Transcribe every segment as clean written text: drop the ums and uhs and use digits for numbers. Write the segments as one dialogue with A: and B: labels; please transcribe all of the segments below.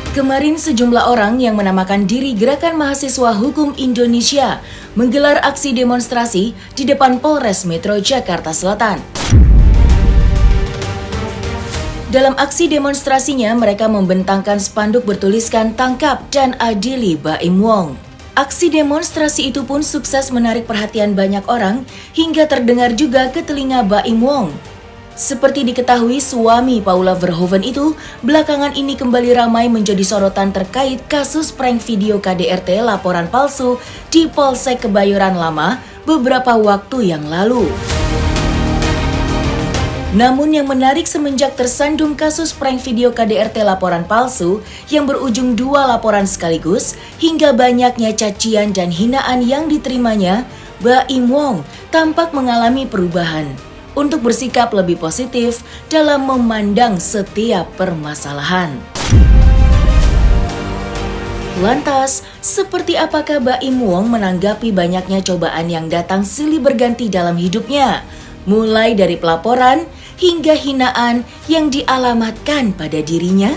A: Kemarin sejumlah orang yang menamakan diri Gerakan Mahasiswa Hukum Indonesia menggelar aksi demonstrasi di depan Polres Metro Jakarta Selatan. Dalam aksi demonstrasinya, mereka membentangkan spanduk bertuliskan "Tangkap dan Adili Baim Wong". Aksi demonstrasi itu pun sukses menarik perhatian banyak orang hingga terdengar juga ke telinga Baim Wong. Seperti diketahui, suami Paula Verhoeven itu belakangan ini kembali ramai menjadi sorotan terkait kasus prank video KDRT laporan palsu di Polsek Kebayoran Lama beberapa waktu yang lalu. Namun yang menarik semenjak tersandung kasus prank video KDRT laporan palsu yang berujung 2 laporan sekaligus hingga banyaknya cacian dan hinaan yang diterimanya, Baim Wong tampak mengalami perubahan untuk bersikap lebih positif dalam memandang setiap permasalahan. Lantas, seperti apakah Baim Wong menanggapi banyaknya cobaan yang datang silih berganti dalam hidupnya, mulai dari pelaporan hingga hinaan yang dialamatkan pada dirinya?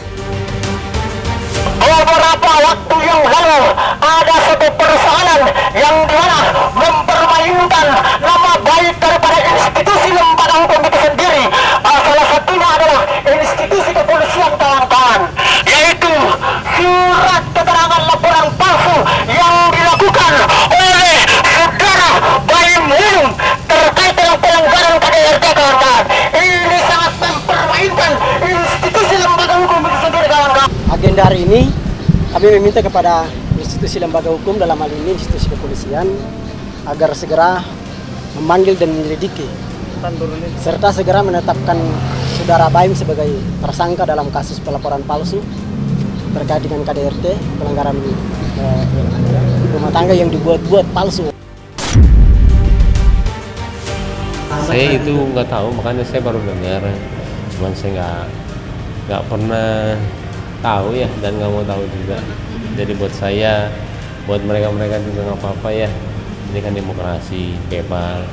B: Beberapa waktu yang lalu ada satu persoalan yang dimana mempermainkan nama baik daripada institusi lembaga hukum itu sendiri. Salah satunya adalah institusi kepolisian, kawan-kawan, yaitu surat keterangan laporan palsu yang dilakukan oleh saudara Baim Wong terkait dengan pelanggaran KDRT, kawan-kawan. Ini sangat mempermainkan institusi lembaga hukum itu sendiri, kawan-kawan.
C: Agenda hari ini kami meminta kepada institusi lembaga hukum, dalam hal ini institusi kepolisian, agar segera memanggil dan menyelidiki serta segera menetapkan saudara Baim sebagai tersangka dalam kasus pelaporan palsu terkait dengan KDRT, pelanggaran rumah tangga yang dibuat-buat palsu.
D: Saya itu nggak tahu, makanya saya baru dengar, cuman saya nggak pernah tahu ya, dan nggak mau tahu juga. Jadi buat saya, buat mereka juga nggak apa-apa ya, ini kan demokrasi, bebas.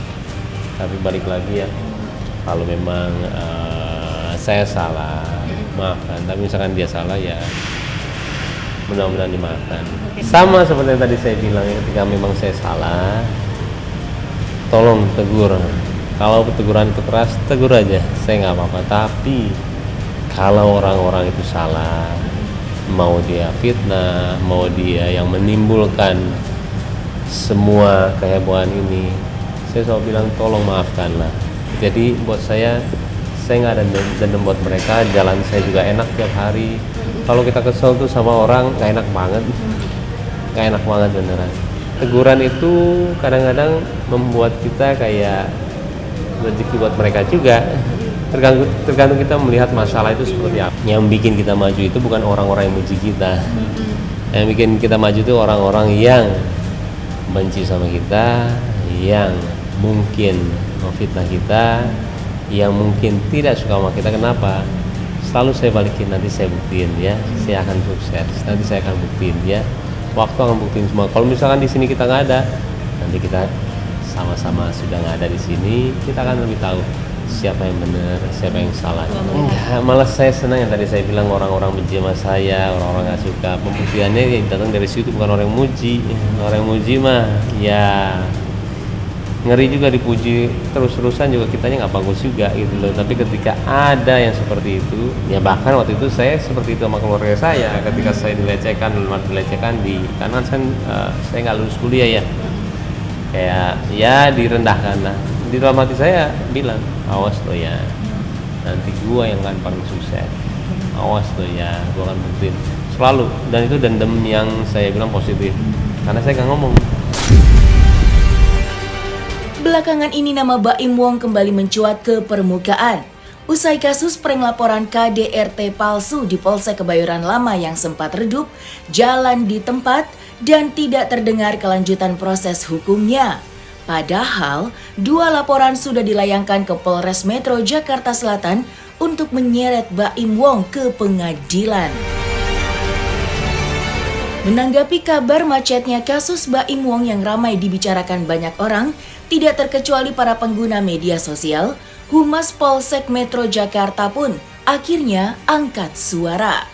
D: Tapi balik lagi ya, kalau memang saya salah, maafkan. Tapi misalkan dia salah ya, mudah-mudahan dimaafkan. Sama seperti yang tadi saya bilang ya, ketika memang saya salah, tolong tegur. Kalau teguran itu keras, tegur aja, saya nggak apa-apa. Tapi kalau orang-orang itu salah, mau dia fitnah, mau dia yang menimbulkan semua kehebohan ini, saya selalu bilang tolong maafkanlah. Jadi buat saya nggak ada dendam buat mereka. Jalan saya juga enak tiap hari. Kalau kita kesel tuh sama orang, nggak enak banget beneran. Teguran itu kadang-kadang membuat kita kayak rezeki buat mereka juga. Tergantung kita melihat masalah itu seperti apa. Yang bikin kita maju itu bukan orang-orang yang muji kita. Yang bikin kita maju itu orang-orang yang benci sama kita, yang mungkin memfitnah kita, yang mungkin tidak suka sama kita. Kenapa? Selalu saya balikin, nanti saya buktiin ya, saya akan sukses. Nanti saya akan buktiin ya. Waktu akan buktiin semua. Kalau misalkan di sini kita nggak ada, nanti kita sama-sama sudah nggak ada di sini, kita akan lebih tahu siapa yang benar, siapa yang salah. Enggak, malah saya senang yang tadi saya bilang orang-orang benci sama saya, orang-orang nggak suka. Pembuktiannya yang datang dari situ bukan orang yang muji. Orang yang muji mah ya ngeri juga, dipuji terus-terusan juga kitanya nggak bagus juga gitu loh. Tapi ketika ada yang seperti itu, ya bahkan waktu itu saya seperti itu sama keluarga saya. Ketika saya dilecehkan di karena saya nggak lulus kuliah ya, kayak ya direndahkan lah. Di dalam hati saya bilang, awas lo ya, nanti gua yang akan paling sukses. Awas lo ya, gua akan buktiin selalu. Dan itu dendam yang saya bilang positif, karena saya nggak ngomong.
A: Belakangan ini nama Baim Wong kembali mencuat ke permukaan. Usai kasus prank laporan KDRT palsu di Polsek Kebayoran Lama yang sempat redup, jalan di tempat dan tidak terdengar kelanjutan proses hukumnya. Padahal, 2 laporan sudah dilayangkan ke Polres Metro Jakarta Selatan untuk menyeret Baim Wong ke pengadilan. Menanggapi kabar macetnya kasus Baim Wong yang ramai dibicarakan banyak orang, Tidak terkecuali para pengguna media sosial, Humas Polsek Metro Jakarta pun akhirnya angkat suara.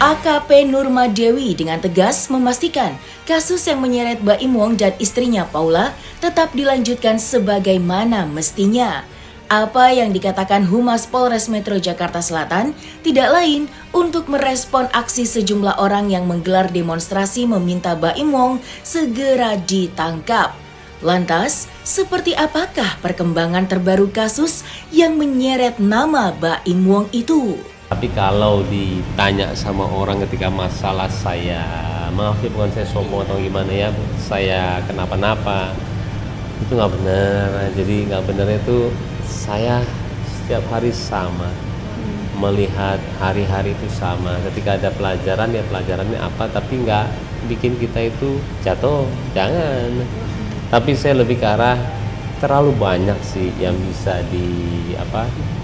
A: AKP Nurma Dewi dengan tegas memastikan kasus yang menyeret Baim Wong dan istrinya Paula tetap dilanjutkan sebagaimana mestinya. Apa yang dikatakan Humas Polres Metro Jakarta Selatan tidak lain untuk merespon aksi sejumlah orang yang menggelar demonstrasi meminta Baim Wong segera ditangkap. Lantas, seperti apakah perkembangan terbaru kasus yang menyeret nama Baim Wong itu?
D: Tapi kalau ditanya sama orang ketika masalah saya, maaf ya bukan saya sombong atau gimana ya, saya kenapa-napa, itu nggak benar. Jadi nggak benar itu saya setiap hari sama, melihat hari-hari itu sama. Ketika ada pelajaran ya pelajarannya apa, tapi nggak bikin kita itu jatuh, jangan. Tapi saya lebih ke arah terlalu banyak sih yang bisa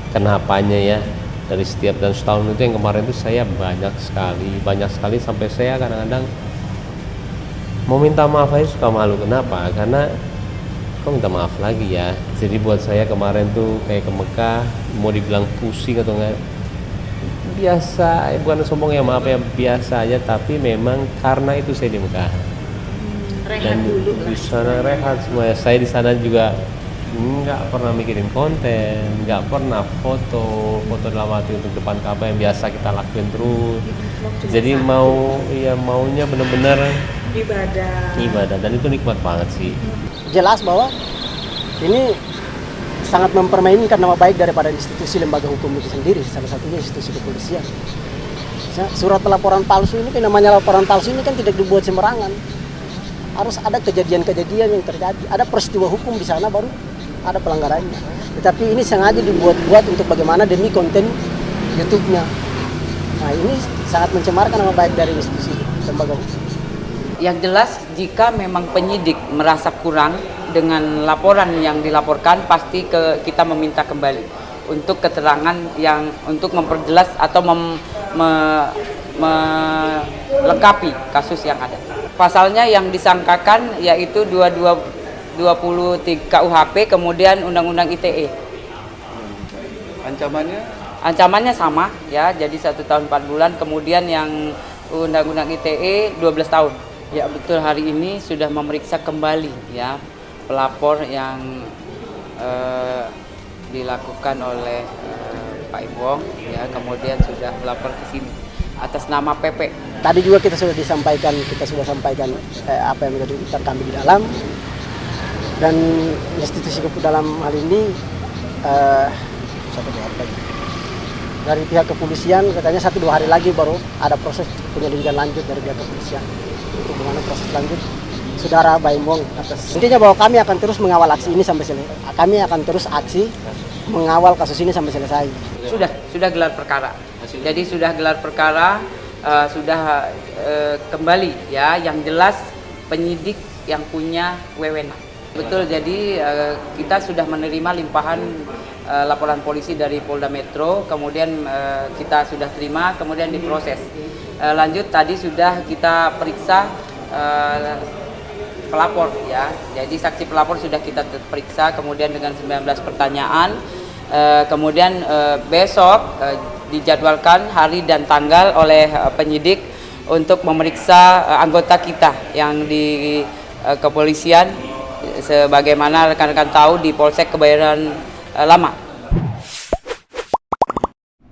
D: kenapanya ya. Dari setiap dan setahun itu yang kemarin itu saya banyak sekali sampai saya kadang-kadang mau minta maaf aja suka malu. Kenapa? Karena kok minta maaf lagi ya. Jadi buat saya kemarin tuh kayak ke Mekah, mau dibilang pusing atau enggak, biasa, bukan sombong ya, maaf ya, biasa aja. Tapi memang karena itu saya di Mekah dan di sana rehat semua. Saya di sana juga nggak pernah mikirin konten, nggak pernah foto dalam arti untuk depan Ka'bah yang biasa kita lakuin terus. Jadi maunya benar-benar ibadah dan itu nikmat banget sih.
C: Jelas bahwa ini sangat mempermainkan nama baik daripada institusi lembaga hukum itu sendiri, salah satunya institusi kepolisian. Surat laporan palsu ini, namanya laporan palsu ini kan tidak dibuat sembarangan. Harus ada kejadian-kejadian yang terjadi, ada peristiwa hukum di sana baru ada pelanggarannya. Tetapi ini sengaja dibuat-buat untuk bagaimana demi konten YouTube-nya. Nah, ini sangat mencemarkan nama baik dari institusi lembaga hukum.
E: Yang jelas jika memang penyidik merasa kurang dengan laporan yang dilaporkan, pasti kita meminta kembali untuk keterangan yang untuk memperjelas atau melengkapi kasus yang ada. Pasalnya yang disangkakan yaitu 20 KUHP, kemudian Undang-Undang ITE. Ancamannya sama ya, jadi 1 tahun 4 bulan, kemudian yang Undang-Undang ITE 12 tahun. Ya betul, hari ini sudah memeriksa kembali ya pelapor yang dilakukan oleh Pak Baim Wong ya, kemudian sudah melapor ke sini atas nama PP.
C: Tadi juga kita sudah sampaikan apa yang menjadi urutan kami di dalam. Dan institusi dalam hal ini dari pihak kepolisian katanya 1-2 hari lagi baru ada proses penyelidikan lanjut dari pihak kepolisian untuk bagaimana proses lanjut saudara Baim Wong atas. Intinya bahwa kami akan terus mengawal aksi ini sampai selesai. Kami akan terus mengawal kasus ini sampai selesai.
E: Sudah gelar perkara. Jadi sudah gelar perkara, sudah kembali ya, yang jelas penyidik yang punya wewenang. Betul, jadi kita sudah menerima limpahan laporan polisi dari Polda Metro, kemudian kita sudah terima, kemudian diproses. Lanjut tadi sudah kita periksa pelapor ya, jadi saksi pelapor sudah kita periksa, kemudian dengan 19 pertanyaan, kemudian besok dijadwalkan hari dan tanggal oleh penyidik untuk memeriksa anggota kita yang di kepolisian. Sebagaimana rekan-rekan tahu di Polsek Kebayoran Lama